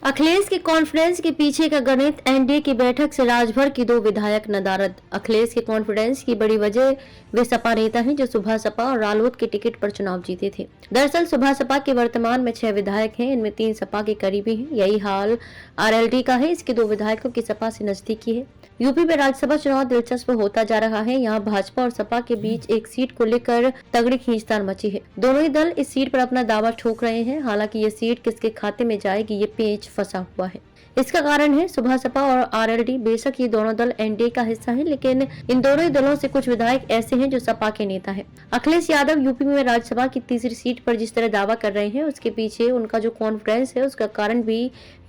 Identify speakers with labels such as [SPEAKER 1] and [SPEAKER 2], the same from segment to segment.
[SPEAKER 1] अखिलेश के कॉन्फ्रेंस के पीछे का गणित, एनडीए की बैठक से राजभर की 2 विधायक नदारद। अखिलेश के कॉन्फ्रेंस की बड़ी वजह वे सपा नेता हैं जो सुबह सपा और रालोद के टिकट पर चुनाव जीते थे। दरअसल सुबह सपा के वर्तमान में 6 विधायक हैं, इनमें 3 सपा के करीबी हैं। यही हाल आरएलडी का है, इसके 2 विधायकों की सपा से नजदीकी है। यूपी में राज्यसभा चुनाव दिलचस्प होता जा रहा है। यहाँ भाजपा और सपा के बीच एक सीट को लेकर तगड़ी खींचतान मची है। दोनों ही दल इस सीट पर अपना दावा ठोक रहे हैं। हालांकि ये सीट किसके खाते में जाएगी, ये पेच फंसा हुआ है। इसका कारण है सुबह सपा और आरएलडी। बेशक ये दोनों दल एनडीए का हिस्सा हैं, लेकिन इन दोनों ही दलों से कुछ विधायक ऐसे हैं जो सपा के नेता हैं। अखिलेश यादव यूपी में राज्यसभा की तीसरी सीट पर जिस तरह दावा कर रहे हैं, उसके पीछे उनका जो कॉन्फ्रेंस है उसका कारण भी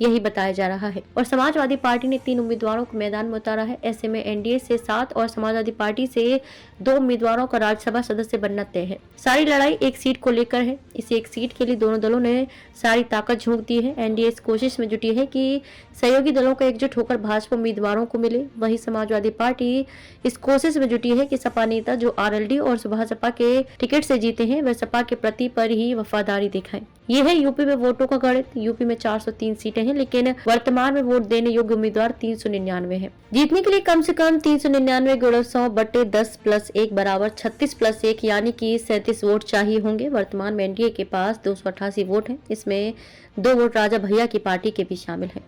[SPEAKER 1] यही बताया जा रहा है। और समाजवादी पार्टी ने 3 उम्मीदवारों को मैदान में उतारा है। ऐसे में एनडीए से 7 और समाजवादी पार्टी से 2 उम्मीदवारों का राज्यसभा सदस्य बनना तय है। सारी लड़ाई एक सीट को लेकर है। इस एक सीट के लिए दोनों दलों ने सारी ताकत झोंक दी है। एनडीए इस कोशिश में जुटी है कि सहयोगी दलों को एकजुट होकर भाजपा उम्मीदवारों को मिले। वहीं समाजवादी पार्टी इस कोशिश में जुटी है कि सपा नेता जो आरएलडी और सुबह सपा के टिकट से जीते हैं, वह सपा के प्रति पर ही वफादारी दिखाएं। ये है यूपी में वोटों का गणित। यूपी में 403 सीटें हैं, लेकिन वर्तमान में वोट देने योग्य उम्मीदवार 399 हैं। जीतने के लिए कम से कम 399 गुणा 100 बटे 10 + 1 बराबर 36 + 1 यानी कि 37 वोट चाहिए होंगे। वर्तमान में एनडीए के पास 288 वोट हैं। इसमें 2 वोट राजा भैया की पार्टी के भी शामिल हैं।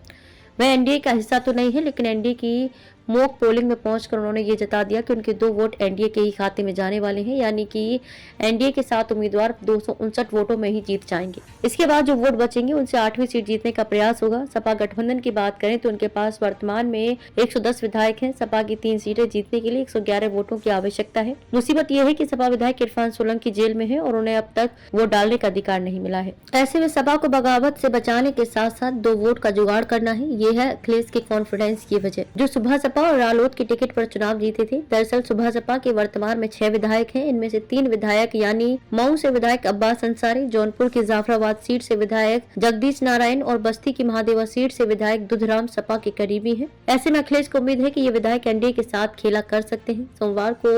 [SPEAKER 1] वह एनडीए का हिस्सा तो नहीं है, लेकिन एनडीए की मॉक पोलिंग में पहुंचकर उन्होंने ये जता दिया कि उनके 2 वोट एनडीए के ही खाते में जाने वाले हैं, यानी कि एनडीए के 7 उम्मीदवार 259 वोटों में ही जीत जाएंगे। इसके बाद जो वोट बचेंगे उनसे 8वीं सीट जीतने का प्रयास होगा। सपा गठबंधन की बात करें तो उनके पास वर्तमान में 110 विधायक हैं। सपा की 3 सीटें जीतने के लिए 111 वोटों की आवश्यकता है। मुसीबत यह है कि सपा विधायक इरफान सोलंकी जेल में है और उन्हें अब तक वोट डालने का अधिकार नहीं मिला है। ऐसे में सपा को बगावत से बचाने के साथ साथ 2 वोट का जुगाड़ करना है। ये है अखिलेश के कॉन्फिडेंस की वजह, जो सुबह सपा और रालोद के टिकट पर चुनाव जीते थे। दरअसल सुबह सपा के वर्तमान में 6 विधायक हैं। इनमें से 3 विधायक यानी मऊ से विधायक अब्बास अंसारी, जौनपुर की जाफराबाद सीट से विधायक जगदीश नारायण और बस्ती की महादेवा सीट से विधायक दुधराम सपा के करीबी हैं। ऐसे में अखिलेश को उम्मीद है कि ये विधायक एनडीए के साथ खेला कर सकते हैं। सोमवार को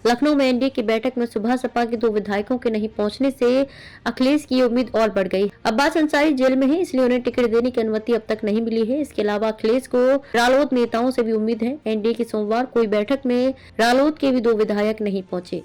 [SPEAKER 1] लखनऊ में एनडीए की बैठक में सुबह सपा के 2 विधायकों के नहीं पहुंचने से अखिलेश की उम्मीद और बढ़ गई। अब्बास अंसारी जेल में है, इसलिए उन्हें टिकट देने की अनुमति अब तक नहीं मिली है। इसके अलावा अखिलेश को रालोद नेताओं से भी उम्मीद है। एनडीए की सोमवार कोई बैठक में रालोद के भी 2 विधायक नहीं पहुंचे।